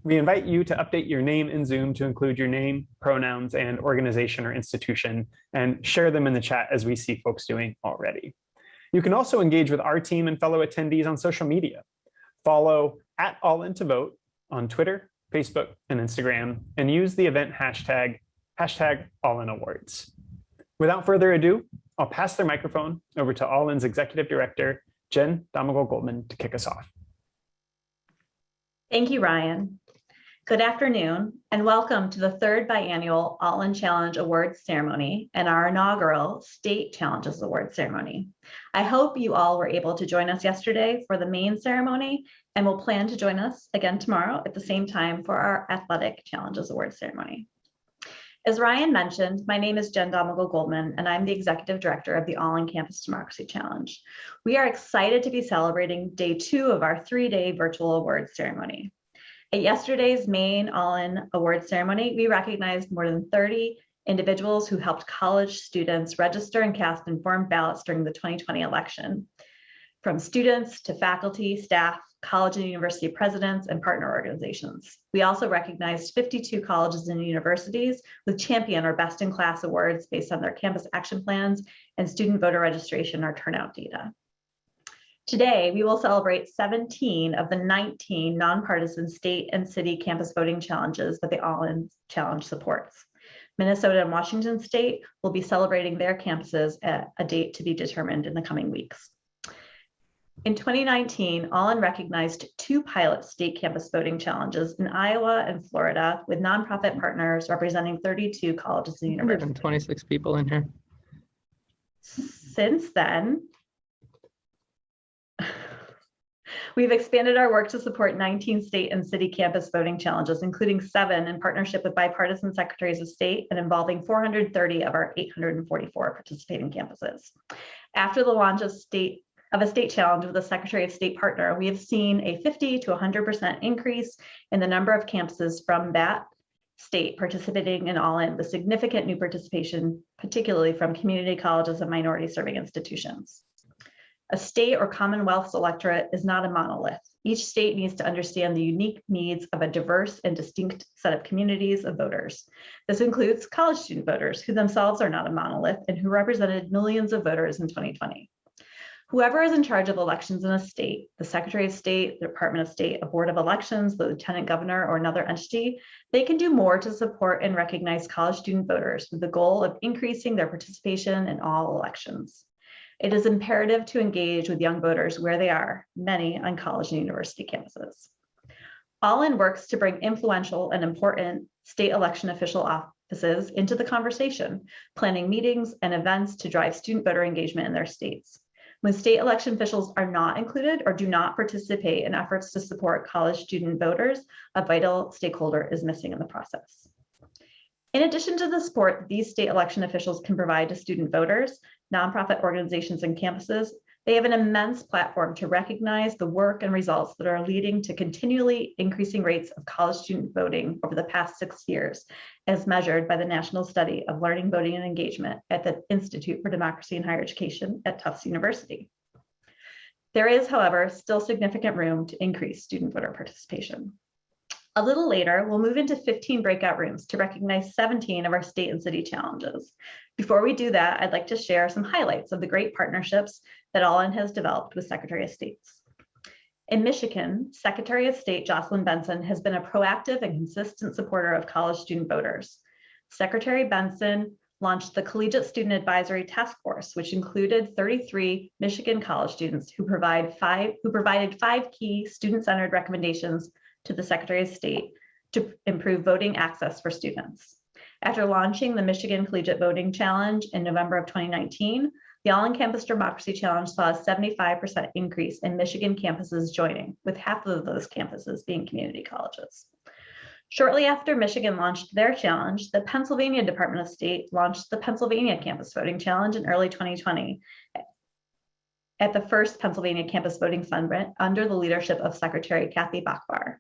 We invite you to update your name in Zoom to include your name, pronouns, and organization or institution, and share them in the chat as we see folks doing already. You can also engage with our team and fellow attendees on social media. Follow @AllInToVote on Twitter, Facebook, and Instagram, and use the event hashtag #AllInAwards. Without further ado, I'll pass the microphone over to All In's Executive Director, Jen Domagal-Goldman, to kick us off. Thank you, Ryan. Good afternoon, and welcome to the third biannual All In Challenge Awards ceremony and our inaugural State Challenges Awards ceremony. I hope you all were able to join us yesterday for the main ceremony and will plan to join us again tomorrow at the same time for our Athletic Challenges Awards ceremony. As Ryan mentioned, my name is Jen Domagal-Goldman, and I'm the Executive Director of the All In Campus Democracy Challenge. We are excited to be celebrating day 2 of our 3-day virtual awards ceremony. At yesterday's main All In Awards ceremony, we recognized more than 30 individuals who helped college students register and cast informed ballots during the 2020 election, from students to faculty, staff, college and university presidents, and partner organizations. We also recognized 52 colleges and universities with champion or best in class awards based on their campus action plans and student voter registration or turnout data. Today, we will celebrate 17 of the 19 nonpartisan state and city campus voting challenges that the All In Challenge supports. Minnesota and Washington State will be celebrating their campuses at a date to be determined in the coming weeks. In 2019, All In recognized 2 pilot state campus voting challenges in Iowa and Florida with nonprofit partners representing 32 colleges and universities. 126 people in here. Since then, we've expanded our work to support 19 state and city campus voting challenges, including 7 in partnership with bipartisan secretaries of state and involving 430 of our 844 participating campuses. After the launch of a state challenge with a Secretary of State partner, we have seen a 50 to 100% increase in the number of campuses from that state participating in All In, with significant new participation, particularly from community colleges and minority serving institutions. A state or Commonwealth's electorate is not a monolith. Each state needs to understand the unique needs of a diverse and distinct set of communities of voters. This includes college student voters, who themselves are not a monolith and who represented millions of voters in 2020. Whoever is in charge of elections in a state, the Secretary of State, the Department of State, a Board of Elections, the Lieutenant Governor, or another entity, they can do more to support and recognize college student voters with the goal of increasing their participation in all elections. It is imperative to engage with young voters where they are, many on college and university campuses. All In works to bring influential and important state election official offices into the conversation, planning meetings and events to drive student voter engagement in their states. When state election officials are not included or do not participate in efforts to support college student voters, a vital stakeholder is missing in the process. In addition to the support these state election officials can provide to student voters, nonprofit organizations, and campuses, they have an immense platform to recognize the work and results that are leading to continually increasing rates of college student voting over the past 6 years, as measured by the National Study of Learning, Voting, and Engagement at the Institute for Democracy and Higher Education at Tufts University. There is, however, still significant room to increase student voter participation. A little later, we'll move into 15 breakout rooms to recognize 17 of our state and city challenges. Before we do that, I'd like to share some highlights of the great partnerships that All In has developed with Secretary of States. In Michigan, Secretary of State Jocelyn Benson has been a proactive and consistent supporter of college student voters. Secretary Benson launched the Collegiate Student Advisory Task Force, which included 33 Michigan college students who provided 5 key student-centered recommendations to the Secretary of State to improve voting access for students. After launching the Michigan Collegiate Voting Challenge in November of 2019, the All In Campus Democracy Challenge saw a 75% increase in Michigan campuses joining, with half of those campuses being community colleges. Shortly after Michigan launched their challenge, the Pennsylvania Department of State launched the Pennsylvania Campus Voting Challenge in early 2020 at the first Pennsylvania Campus Voting Summit under the leadership of Secretary Kathy Bachbar.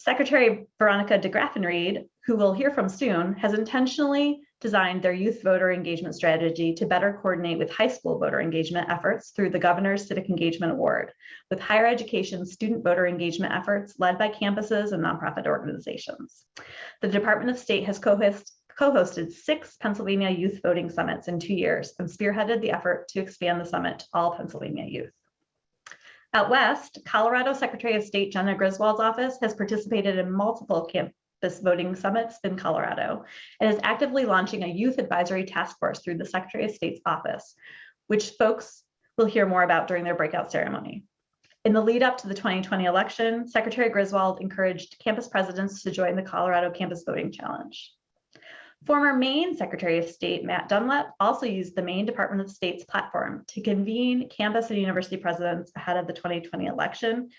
Secretary Veronica Degraffenreid, who we'll hear from soon, has intentionally designed their youth voter engagement strategy to better coordinate with high school voter engagement efforts through the Governor's Civic Engagement Award, with higher education student voter engagement efforts led by campuses and nonprofit organizations. The Department of State has co-hosted 6 Pennsylvania youth voting summits in 2 years and spearheaded the effort to expand the summit to all Pennsylvania youth. Out west, Colorado Secretary of State Jenna Griswold's office has participated in multiple campus voting summits in Colorado and is actively launching a youth advisory task force through the Secretary of State's office, which folks will hear more about during their breakout ceremony. In the lead up to the 2020 election, Secretary Griswold encouraged campus presidents to join the Colorado Campus Voting Challenge. Former Maine Secretary of State Matt Dunlap also used the Maine Department of State's platform to convene campus and university presidents ahead of the 2020 election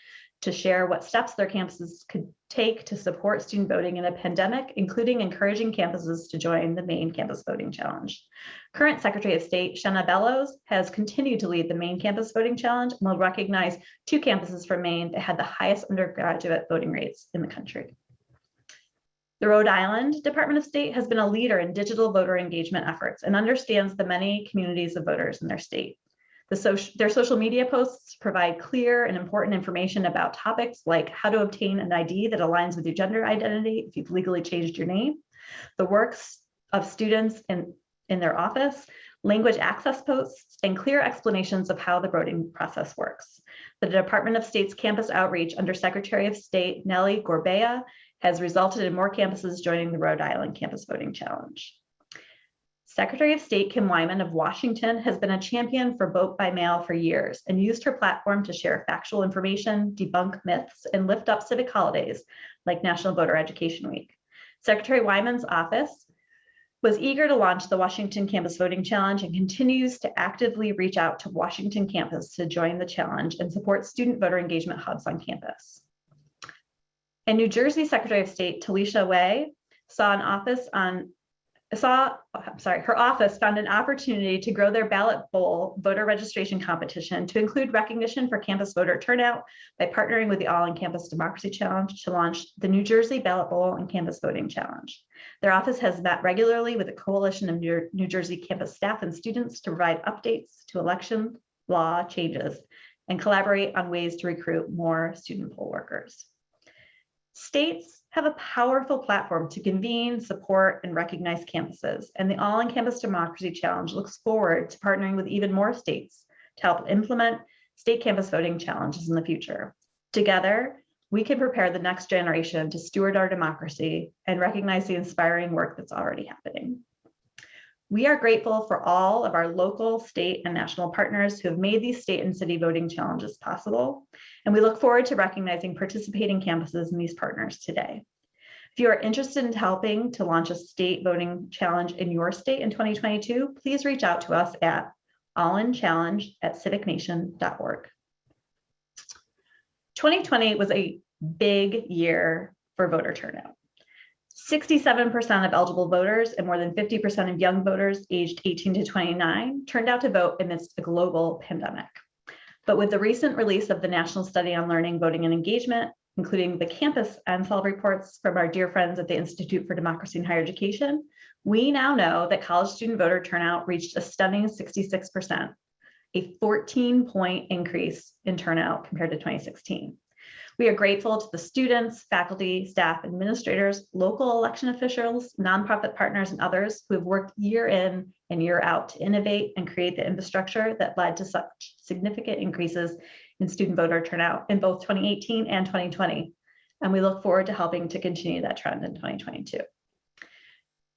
to share what steps their campuses could take to support student voting in a pandemic, including encouraging campuses to join the Maine Campus Voting Challenge. Current Secretary of State Shenna Bellows has continued to lead the Maine Campus Voting Challenge and will recognize 2 campuses from Maine that had the highest undergraduate voting rates in the country. The Rhode Island Department of State has been a leader in digital voter engagement efforts and understands the many communities of voters in their state. Their social media posts provide clear and important information about topics like how to obtain an ID that aligns with your gender identity if you've legally changed your name, the works of students in their office, language access posts, and clear explanations of how the voting process works. The Department of State's campus outreach under Secretary of State Nellie Gorbea has resulted in more campuses joining the Rhode Island Campus Voting Challenge. Secretary of State Kim Wyman of Washington has been a champion for vote by mail for years and used her platform to share factual information, debunk myths, and lift up civic holidays like National Voter Education Week. Secretary Wyman's office was eager to launch the Washington Campus Voting Challenge and continues to actively reach out to Washington campus to join the challenge and support student voter engagement hubs on campus. And New Jersey Secretary of State Talisha Way her office found an opportunity to grow their ballot bowl voter registration competition to include recognition for campus voter turnout by partnering with the All in Campus Democracy Challenge to launch the New Jersey Ballot Bowl and Campus Voting Challenge. Their office has met regularly with a coalition of New Jersey campus staff and students to provide updates to election law changes and collaborate on ways to recruit more student poll workers. States have a powerful platform to convene, support, and recognize campuses, and the All in Campus Democracy Challenge looks forward to partnering with even more states to help implement state campus voting challenges in the future. Together, we can prepare the next generation to steward our democracy and recognize the inspiring work that's already happening. We are grateful for all of our local, state, and national partners who have made these state and city voting challenges possible, and we look forward to recognizing participating campuses and these partners today. If you are interested in helping to launch a state voting challenge in your state in 2022, please reach out to us at allinchallenge@civicnation.org. 2020 was a big year for voter turnout. 67% of eligible voters and more than 50% of young voters aged 18 to 29 turned out to vote amidst a global pandemic. But with the recent release of the National Study on Learning, Voting, and Engagement, including the campus NSOL reports from our dear friends at the Institute for Democracy and Higher Education, we now know that college student voter turnout reached a stunning 66%, a 14-point increase in turnout compared to 2016. We are grateful to the students, faculty, staff, administrators, local election officials, nonprofit partners, and others who have worked year in and year out to innovate and create the infrastructure that led to such significant increases in student voter turnout in both 2018 and 2020. And we look forward to helping to continue that trend in 2022.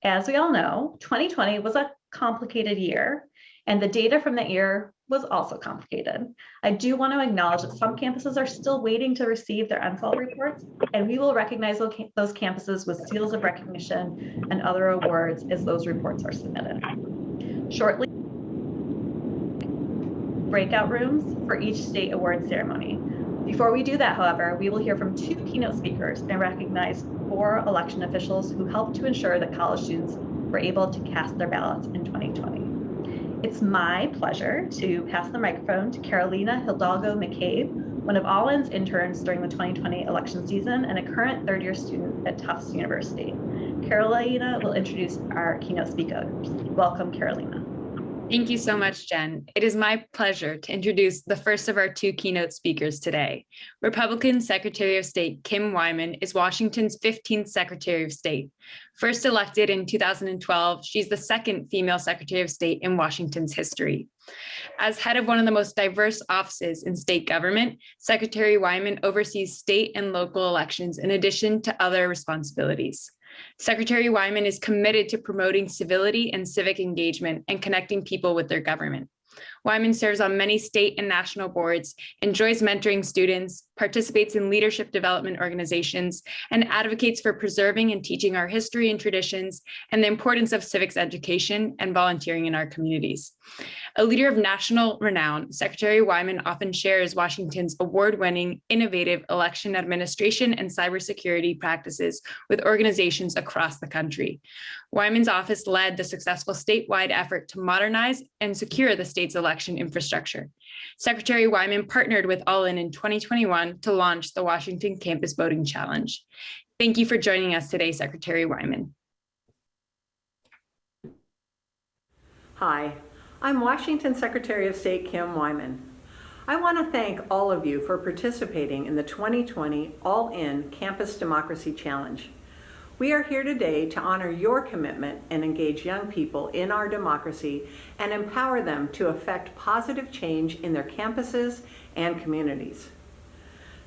As we all know, 2020 was a complicated year, and the data from that year was also complicated. I do want to acknowledge that some campuses are still waiting to receive their NSOL reports, and we will recognize those campuses with seals of recognition and other awards as those reports are submitted. Shortly, breakout rooms for each state award ceremony. Before we do that, however, we will hear from 2 keynote speakers and recognize 4 election officials who helped to ensure that college students were able to cast their ballots in 2020. It's my pleasure to pass the microphone to Carolina Hidalgo McCabe, one of Allin's interns during the 2020 election season and a current third-year student at Tufts University. Carolina will introduce our keynote speaker. Welcome, Carolina. Thank you so much, Jen. It is my pleasure to introduce the first of our two keynote speakers today. Republican Secretary of State Kim Wyman is Washington's 15th Secretary of State. First elected in 2012, she's the second female Secretary of State in Washington's history. As head of one of the most diverse offices in state government, Secretary Wyman oversees state and local elections in addition to other responsibilities. Secretary Wyman is committed to promoting civility and civic engagement and connecting people with their government. Wyman serves on many state and national boards, enjoys mentoring students, participates in leadership development organizations, and advocates for preserving and teaching our history and traditions and the importance of civics education and volunteering in our communities. A leader of national renown, Secretary Wyman often shares Washington's award-winning, innovative election administration and cybersecurity practices with organizations across the country. Wyman's office led the successful statewide effort to modernize and secure the state's election infrastructure. Secretary Wyman partnered with Allin in 2021 to launch the Washington Campus Voting Challenge. Thank you for joining us today, Secretary Wyman. Hi, I'm Washington Secretary of State Kim Wyman. I want to thank all of you for participating in the 2020 All-In Campus Democracy Challenge. We are here today to honor your commitment and engage young people in our democracy and empower them to effect positive change in their campuses and communities.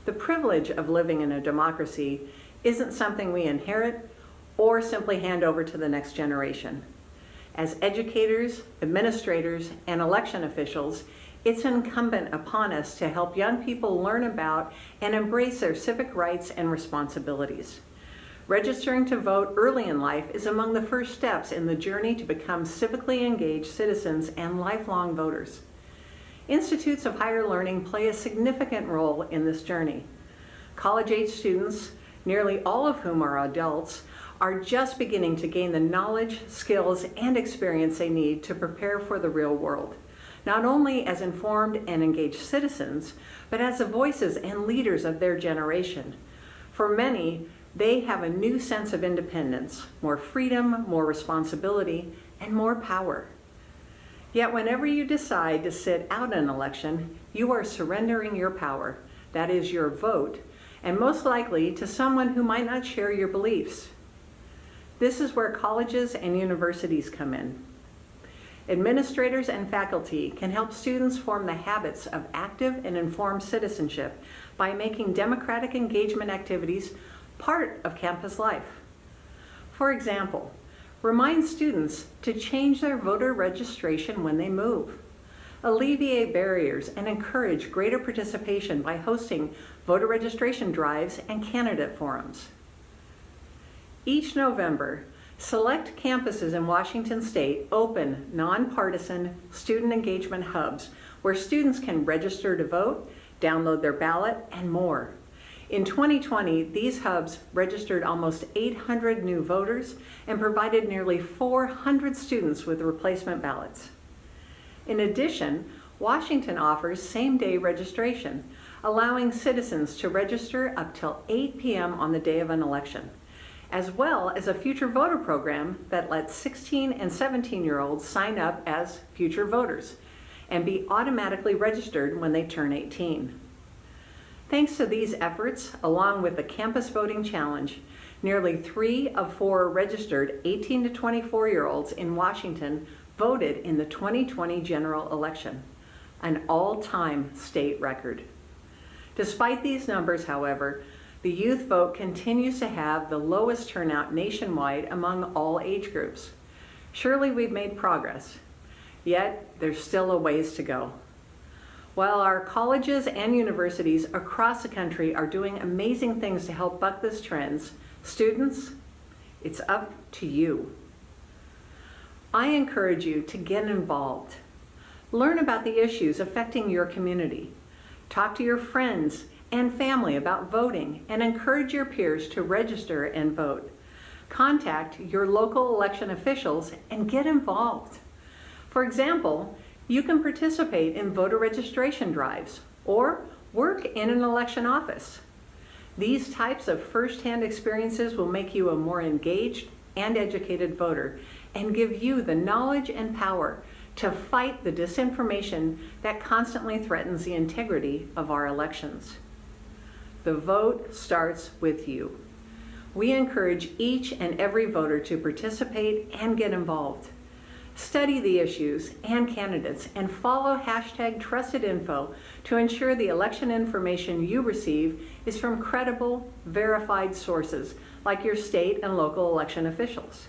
The privilege of living in a democracy isn't something we inherit or simply hand over to the next generation. As educators, administrators, and election officials, it's incumbent upon us to help young people learn about and embrace their civic rights and responsibilities. Registering to vote early in life is among the first steps in the journey to become civically engaged citizens and lifelong voters. Institutes of higher learning play a significant role in this journey. College-age students, nearly all of whom are adults, are just beginning to gain the knowledge, skills, and experience they need to prepare for the real world, not only as informed and engaged citizens, but as the voices and leaders of their generation. For many, they have a new sense of independence, more freedom, more responsibility, and more power. Yet whenever you decide to sit out an election, you are surrendering your power, that is your vote, and most likely to someone who might not share your beliefs. This is where colleges and universities come in. Administrators and faculty can help students form the habits of active and informed citizenship by making democratic engagement activities part of campus life. For example, remind students to change their voter registration when they move. Alleviate barriers and encourage greater participation by hosting voter registration drives and candidate forums. Each November, select campuses in Washington State open nonpartisan student engagement hubs where students can register to vote, download their ballot, and more. In 2020, these hubs registered almost 800 new voters and provided nearly 400 students with replacement ballots. In addition, Washington offers same-day registration, allowing citizens to register up till 8 p.m. on the day of an election, as well as a future voter program that lets 16 and 17-year-olds sign up as future voters and be automatically registered when they turn 18. Thanks to these efforts, along with the Campus Voting Challenge, nearly 3 of 4 registered 18 to 24-year-olds in Washington voted in the 2020 general election, an all-time state record. Despite these numbers, however, the youth vote continues to have the lowest turnout nationwide among all age groups. Surely we've made progress, yet there's still a ways to go. While our colleges and universities across the country are doing amazing things to help buck this trend, students, it's up to you. I encourage you to get involved. Learn about the issues affecting your community. Talk to your friends and family about voting and encourage your peers to register and vote. Contact your local election officials and get involved. For example, you can participate in voter registration drives or Work in an election office. These types of first-hand experiences will make you a more engaged and educated voter and give you the knowledge and power to fight the disinformation that constantly threatens the integrity of our elections. The vote starts with you. We encourage each and every voter to participate and get involved. Study the issues and candidates and follow #TrustedInfo to ensure the election information you receive is from credible, verified sources like your state and local election officials.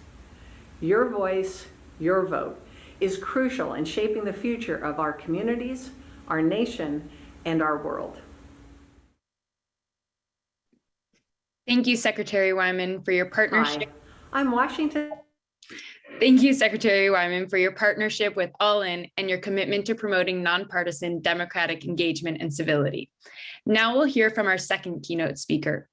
Your voice, your vote, is crucial in shaping the future of our communities, our nation, and our world. Thank you, Secretary Wyman, for your partnership. Hi, I'm Washington. Thank you, Secretary Wyman, for your partnership with All In and your commitment to promoting nonpartisan democratic engagement and civility. Now we'll hear from our second keynote speaker.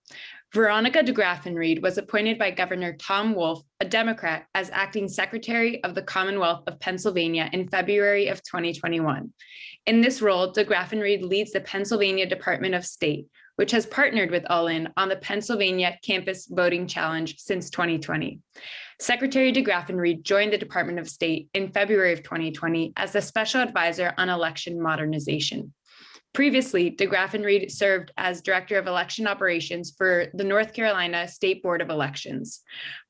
Veronica Degraffenreid was appointed by Governor Tom Wolf, a Democrat, as acting Secretary of the Commonwealth of Pennsylvania in February of 2021. In this role, Degraffenreid leads the Pennsylvania Department of State, which has partnered with All In on the Pennsylvania Campus Voting Challenge since 2020. Secretary Degraffenreid joined the Department of State in February of 2020 as the Special Advisor on Election Modernization. Previously, Degraffenreid served as Director of Election Operations for the North Carolina State Board of Elections.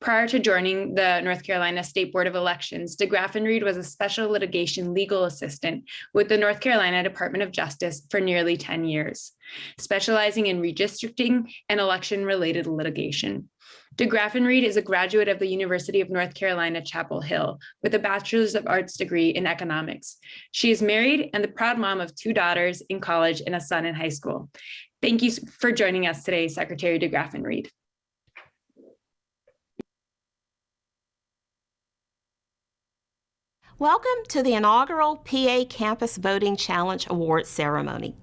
Prior to joining the North Carolina State Board of Elections, Degraffenreid was a special litigation legal assistant with the North Carolina Department of Justice for nearly 10 years, specializing in redistricting and election-related litigation. Degraffenreid is a graduate of the University of North Carolina, Chapel Hill, with a Bachelor's of Arts degree in economics. She is married and the proud mom of 2 daughters in college and a son in high school. Thank you for joining us today, Secretary Degraffenreid. Welcome to the inaugural PA Campus Voting Challenge Awards ceremony.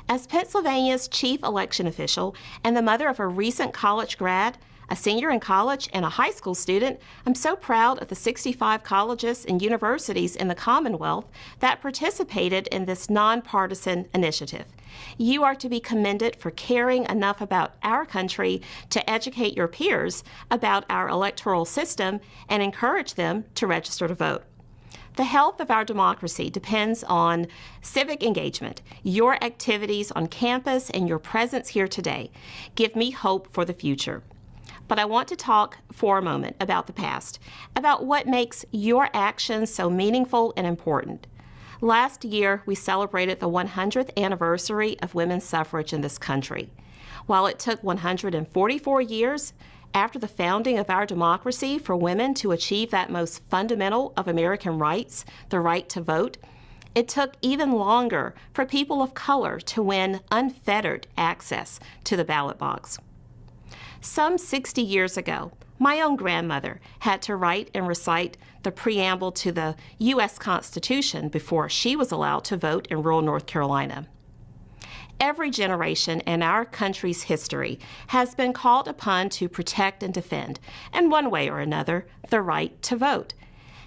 As Pennsylvania's chief election official and the mother of a recent college grad, a senior in college, and a high school student, I'm so proud of the 65 colleges and universities in the Commonwealth that participated in this nonpartisan initiative. You are to be commended for caring enough about our country to educate your peers about our electoral system and encourage them to register to vote. The health of our democracy depends on civic engagement. Your activities on campus and your presence here today give me hope for the future. But I want to talk for a moment about the past, about what makes your actions so meaningful and important. Last year, we celebrated the 100th anniversary of women's suffrage in this country. While it took 144 years after the founding of our democracy for women to achieve that most fundamental of American rights, the right to vote, it took even longer for people of color to win unfettered access to the ballot box. Some 60 years ago, my own grandmother had to write and recite the preamble to the U.S. Constitution before she was allowed to vote in rural North Carolina. Every generation in our country's history has been called upon to protect and defend, in one way or another, the right to vote.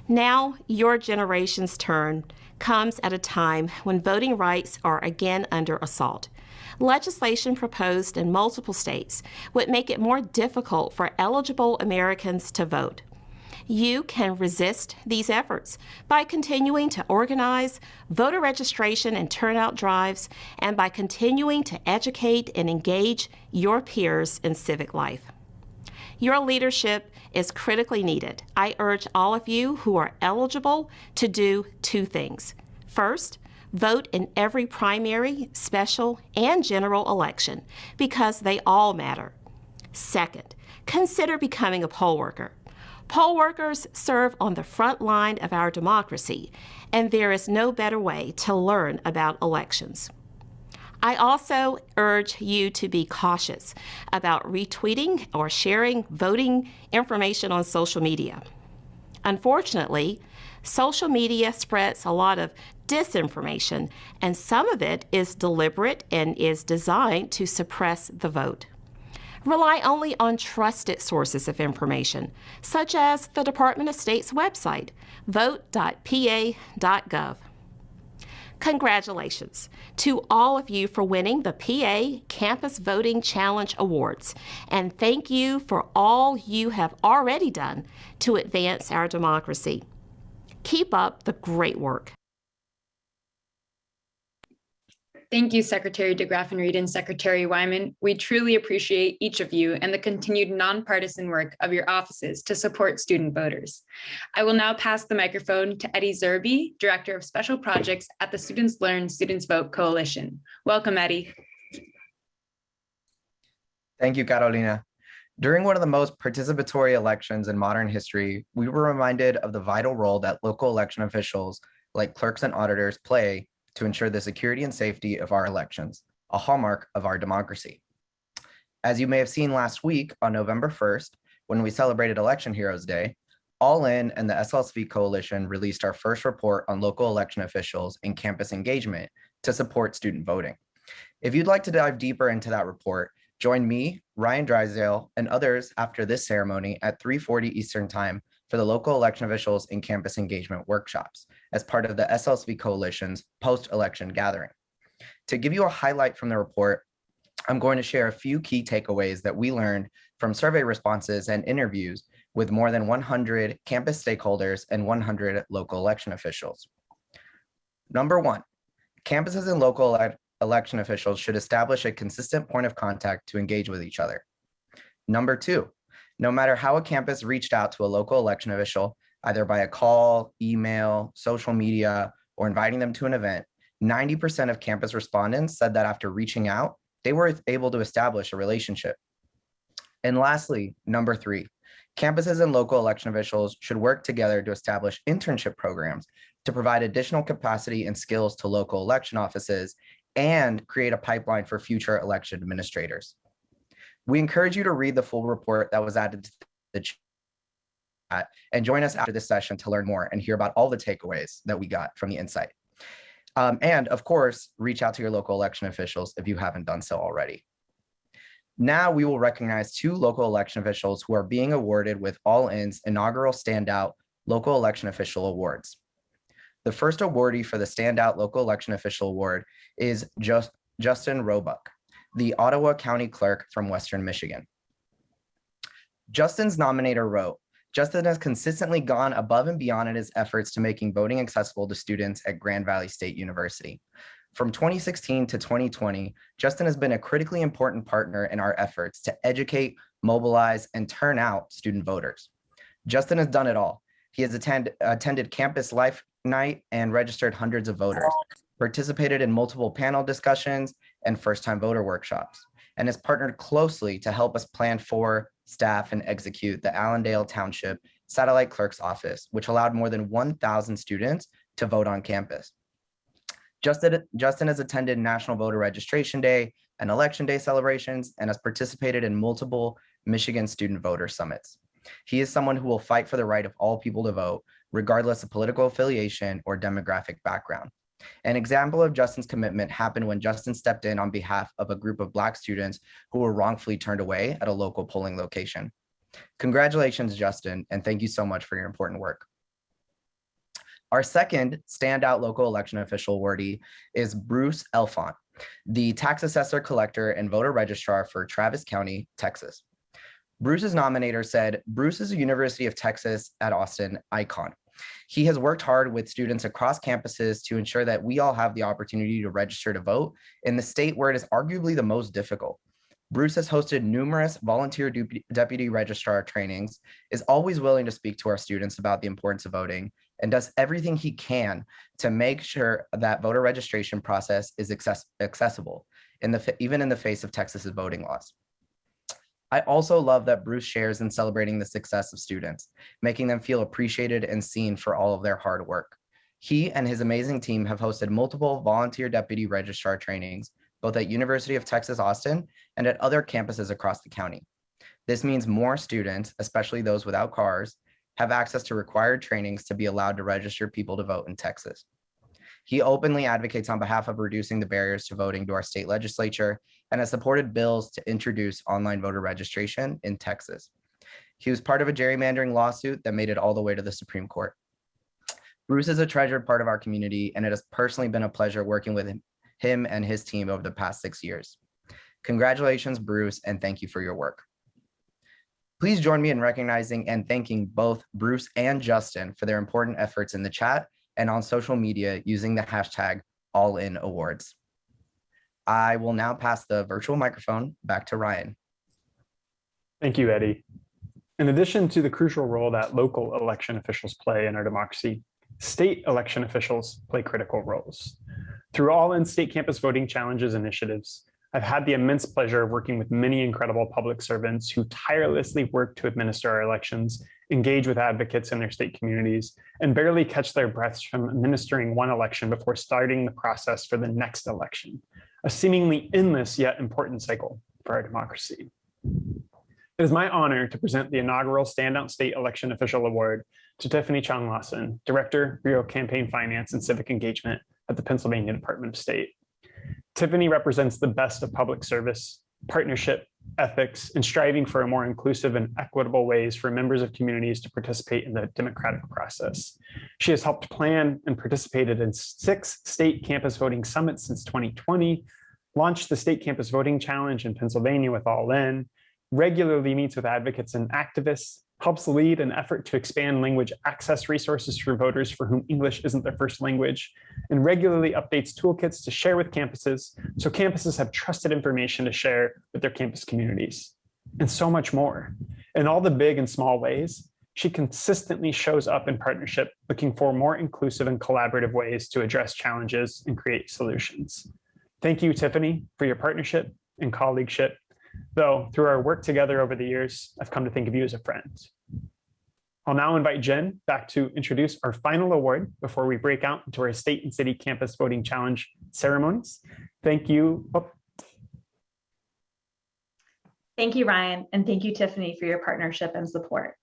Now, your generation's turn comes at a time when voting rights are again under assault. Legislation proposed in multiple states would make it more difficult for eligible Americans to vote. You can resist these efforts by continuing to organize voter registration and turnout drives, and by continuing to educate and engage your peers in civic life. Your leadership is critically needed. I urge all of you who are eligible to do 2 things. First, vote in every primary, special, and general election because they all matter. Second, consider becoming a poll worker. Poll workers serve on the front line of our democracy, and there is no better way to learn about elections. I also urge you to be cautious about retweeting or sharing voting information on social media. Unfortunately, social media spreads a lot of disinformation, and some of it is deliberate and is designed to suppress the vote. Rely only on trusted sources of information, such as the Department of State's website, vote.pa.gov. Congratulations to all of you for winning the PA Campus Voting Challenge Awards, and thank you for all you have already done to advance our democracy. Keep up the great work. Thank you, Secretary Degraffenreid and Secretary Wyman. We truly appreciate each of you and the continued nonpartisan work of your offices to support student voters. I will now pass the microphone to Eddie Zerby, Director of Special Projects at the Students Learn, Students Vote Coalition. Welcome, Eddie. Thank you, Carolina. During one of the most participatory elections in modern history, we were reminded of the vital role that local election officials, like clerks and auditors, play to ensure the security and safety of our elections, a hallmark of our democracy. As you may have seen last week on November 1st, when we celebrated Election Heroes Day, All In and the SLSV Coalition released our first report on local election officials and campus engagement to support student voting. If you'd like to dive deeper into that report, join me, Ryan Drysdale, and others after this ceremony at 3:40 Eastern Time for the local election officials and campus engagement workshops as part of the SLSV Coalition's post-election gathering. To give you a highlight from the report, I'm going to share a few key takeaways that we learned from survey responses and interviews with more than 100 campus stakeholders and 100 local election officials. Number one, campuses and local election officials should establish a consistent point of contact to engage with each other. Number two, no matter how a campus reached out to a local election official, either by a call, email, social media, or inviting them to an event, 90% of campus respondents said that after reaching out, they were able to establish a relationship. And lastly, number three, campuses and local election officials should work together to establish internship programs to provide additional capacity and skills to local election offices and create a pipeline for future election administrators. We encourage you to read the full report that was added to the chat and join us after this session to learn more and hear about all the takeaways that we got from the insight. And of course, reach out to your local election officials if you haven't done so already. Now we will recognize two local election officials who are being awarded with All In's inaugural Standout Local Election Official Awards. The first awardee for the Standout Local Election Official Award is Justin Roebuck, the Ottawa County Clerk from Western Michigan. Justin's nominator wrote, Justin has consistently gone above and beyond in his efforts to making voting accessible to students at Grand Valley State University. From 2016 to 2020, Justin has been a critically important partner in our efforts to educate, mobilize, and turn out student voters. Justin has done it all. He has attended Campus Life Night and registered hundreds of voters, participated in multiple panel discussions and first-time voter workshops, and has partnered closely to help us plan for, staff, and execute the Allendale Township Satellite Clerk's Office, which allowed more than 1,000 students to vote on campus. Justin has attended National Voter Registration Day and Election Day celebrations and has participated in multiple Michigan student voter summits. He is someone who will fight for the right of all people to vote, regardless of political affiliation or demographic background. An example of Justin's commitment happened when Justin stepped in on behalf of a group of Black students who were wrongfully turned away at a local polling location. Congratulations, Justin, and thank you so much for your important work. Our second Standout Local Election Official awardee is Bruce Elfont, the Tax Assessor Collector and Voter Registrar for Travis County, Texas. Bruce's nominator said, Bruce is a University of Texas at Austin icon. He has worked hard with students across campuses to ensure that we all have the opportunity to register to vote in the state where it is arguably the most difficult. Bruce has hosted numerous volunteer deputy registrar trainings, is always willing to speak to our students about the importance of voting, and does everything he can to make sure that voter registration process is accessible, even in the face of Texas's voting laws. I also love that Bruce shares in celebrating the success of students, making them feel appreciated and seen for all of their hard work. He and his amazing team have hosted multiple volunteer deputy registrar trainings, both at University of Texas, Austin, and at other campuses across the county. This means more students, especially those without cars, have access to required trainings to be allowed to register people to vote in Texas. He openly advocates on behalf of reducing the barriers to voting to our state legislature and has supported bills to introduce online voter registration in Texas. He was part of a gerrymandering lawsuit that made it all the way to the Supreme Court. Bruce is a treasured part of our community, and it has personally been a pleasure working with him and his team over the past 6 years. Congratulations, Bruce, and thank you for your work. Please join me in recognizing and thanking both Bruce and Justin for their important efforts in the chat and on social media using the hashtag AllInAwards. I will now pass the virtual microphone back to Ryan. Thank you, Eddie. In addition to the crucial role that local election officials play in our democracy, state election officials play critical roles. Through all in-state campus voting challenges initiatives, I've had the immense pleasure of working with many incredible public servants who tirelessly work to administer our elections, engage with advocates in their state communities, and barely catch their breaths from administering one election before starting the process for the next election, a seemingly endless yet important cycle for our democracy. It is my honor to present the inaugural Standout State Election Official Award to Tiffany Chung, Director, Bureau Campaign Finance and Civic Engagement at the Pennsylvania Department of State. Tiffany represents the best of public service, partnership, ethics, and striving for a more inclusive and equitable ways for members of communities to participate in the democratic process. She has helped plan and participated in 6 state campus voting summits since 2020, launched the State Campus Voting Challenge in Pennsylvania with All In, regularly meets with advocates and activists, helps lead an effort to expand language access resources for voters for whom English isn't their first language, and regularly updates toolkits to share with campuses so campuses have trusted information to share with their campus communities, and so much more. In all the big and small ways, she consistently shows up in partnership, looking for more inclusive and collaborative ways to address challenges and create solutions. Thank you, Tiffany, for your partnership and colleagueship. Though through our work together over the years, I've come to think of you as a friend. I'll now invite Jen back to introduce our final award before we break out into our state and city campus voting challenge ceremonies. Thank you. Thank you, Ryan, and thank you, Tiffany, for your partnership and support.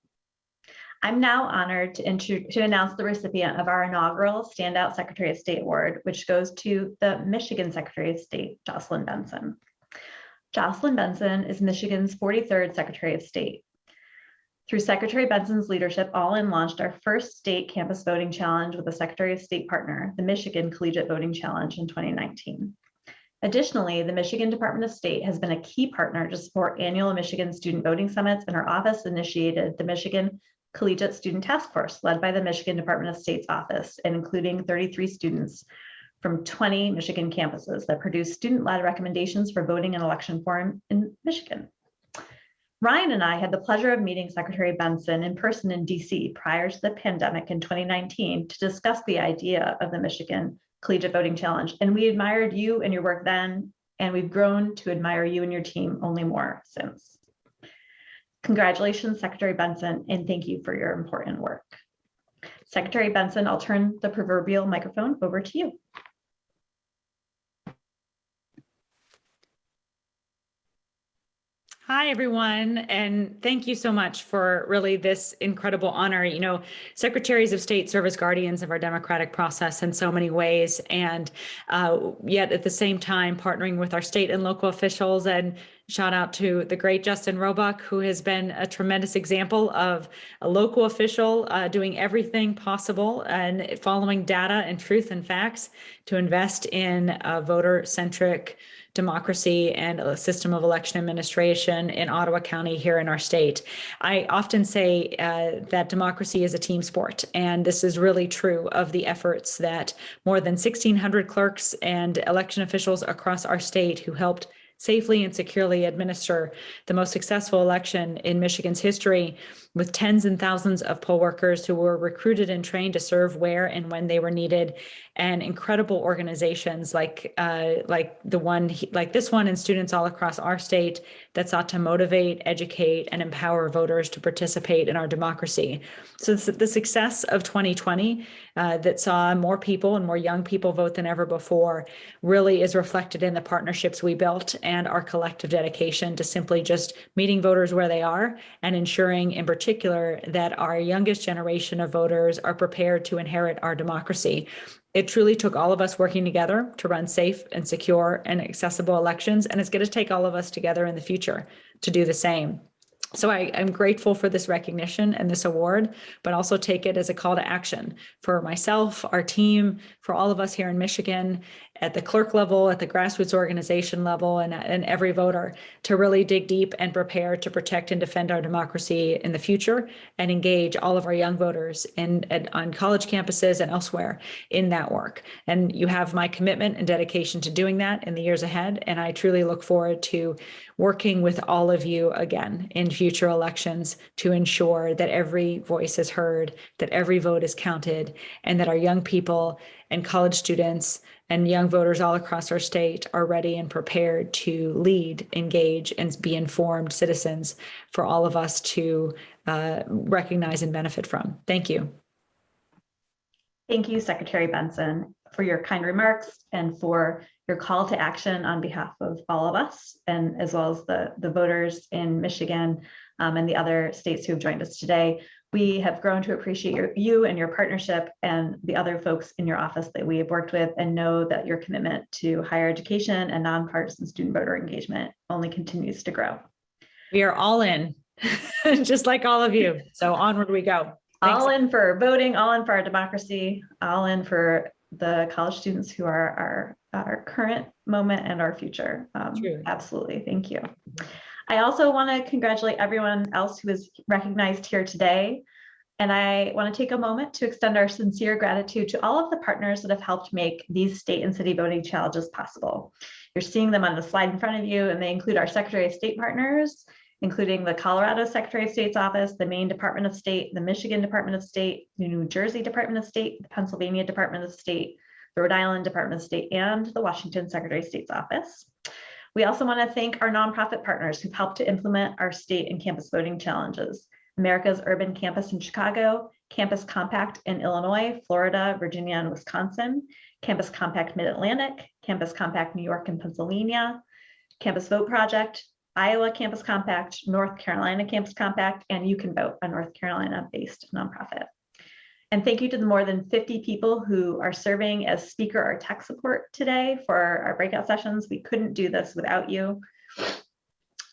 I'm now honored to announce the recipient of our inaugural Standout Secretary of State Award, which goes to the Michigan Secretary of State, Jocelyn Benson. Jocelyn Benson is Michigan's 43rd Secretary of State. Through Secretary Benson's leadership, All In launched our first state campus voting challenge with a Secretary of State partner, the Michigan Collegiate Voting Challenge in 2019. Additionally, the Michigan Department of State has been a key partner to support annual Michigan student voting summits, and our office initiated the Michigan Collegiate Student Task Force, led by the Michigan Department of State's office, and including 33 students from 20 Michigan campuses that produce student-led recommendations for voting and election reform in Michigan. Ryan and I had the pleasure of meeting Secretary Benson in person in DC prior to the pandemic in 2019 to discuss the idea of the Michigan Collegiate Voting Challenge. And we admired you and your work then, and we've grown to admire you and your team only more since. Congratulations, Secretary Benson, and thank you for your important work. Secretary Benson, I'll turn the proverbial microphone over to you. Hi, everyone, and thank you so much for really this incredible honor. You know, secretaries of state serve as guardians of our democratic process in so many ways, and yet at the same time partnering with our state and local officials. And shout out to the great Justin Roebuck, who has been a tremendous example of a local official doing everything possible and following data and truth and facts to invest in voter-centric democracy and a system of election administration in Ottawa County here in our state. I often say that democracy is a team sport, and this is really true of the efforts that more than 1,600 clerks and election officials across our state who helped safely and securely administer the most successful election in Michigan's history, with tens and thousands of poll workers who were recruited and trained to serve where and when they were needed, and incredible organizations like this one and students all across our state that sought to motivate, educate, and empower voters to participate in our democracy. So the success of 2020 that saw more people and more young people vote than ever before really is reflected in the partnerships we built and our collective dedication to simply just meeting voters where they are and ensuring in particular that our youngest generation of voters are prepared to inherit our democracy. It truly took all of us working together to run safe and secure and accessible elections, and it's going to take all of us together in the future to do the same. So I'm grateful for this recognition and this award, but also take it as a call to action for myself, our team, for all of us here in Michigan, at the clerk level, at the grassroots organization level, and every voter to really dig deep and prepare to protect and defend our democracy in the future and engage all of our young voters on college campuses and elsewhere in that work. And you have my commitment and dedication to doing that in the years ahead. And I truly look forward to working with all of you again in future elections to ensure that every voice is heard, that every vote is counted, and that our young people and college students and young voters all across our state are ready and prepared to lead, engage, and be informed citizens for all of us to recognize and benefit from. Thank you. Thank you, Secretary Benson, for your kind remarks and for your call to action on behalf of all of us, and as well as the voters in Michigan and the other states who have joined us today. We have grown to appreciate you and your partnership and the other folks in your office that we have worked with, and know that your commitment to higher education and nonpartisan student voter engagement only continues to grow. We are all in, just like all of you. So onward we go. Thanks. All in for voting, all in for our democracy, all in for the college students who are our current moment and our future. Absolutely, thank you. I also want to congratulate everyone else who is recognized here today. And I want to take a moment to extend our sincere gratitude to all of the partners that have helped make these state and city voting challenges possible. You're seeing them on the slide in front of you, and they include our Secretary of State partners, including the Colorado Secretary of State's office, the Maine Department of State, the Michigan Department of State, the New Jersey Department of State, the Pennsylvania Department of State, the Rhode Island Department of State, and the Washington Secretary of State's office. We also want to thank our nonprofit partners who've helped to implement our state and campus voting challenges: America's Urban Campus in Chicago, Campus Compact in Illinois, Florida, Virginia, and Wisconsin, Campus Compact Mid-Atlantic, Campus Compact New York and Pennsylvania, Campus Vote Project, Iowa Campus Compact, North Carolina Campus Compact, and You Can Vote, a North Carolina-based nonprofit. And thank you to the more than 50 people who are serving as speaker or tech support today for our breakout sessions. We couldn't do this without you.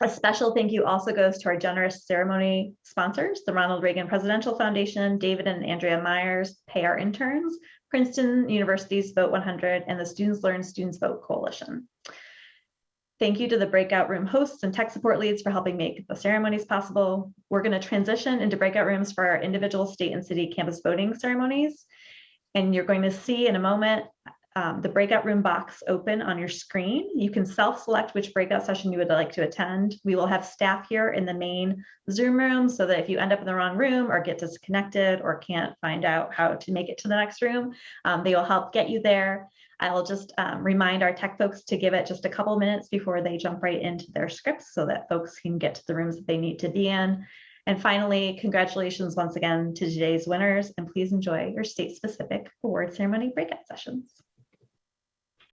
A special thank you also goes to our generous ceremony sponsors, the Ronald Reagan Presidential Foundation, David and Andrea Myers, Pay Our Interns, Princeton University's Vote 100, and the Students Learn, Students Vote Coalition. Thank you to the breakout room hosts and tech support leads for helping make the ceremonies possible. We're going to transition into breakout rooms for our individual state and city campus voting ceremonies. And you're going to see in a moment the breakout room box open on your screen. You can self-select which breakout session you would like to attend. We will have staff here in the main Zoom room so that if you end up in the wrong room or get disconnected or can't find out how to make it to the next room, they will help get you there. I'll just remind our tech folks to give it just a couple minutes before they jump right into their scripts so that folks can get to the rooms that they need to be in. And finally, congratulations once again to today's winners, and please enjoy your state-specific award ceremony breakout sessions.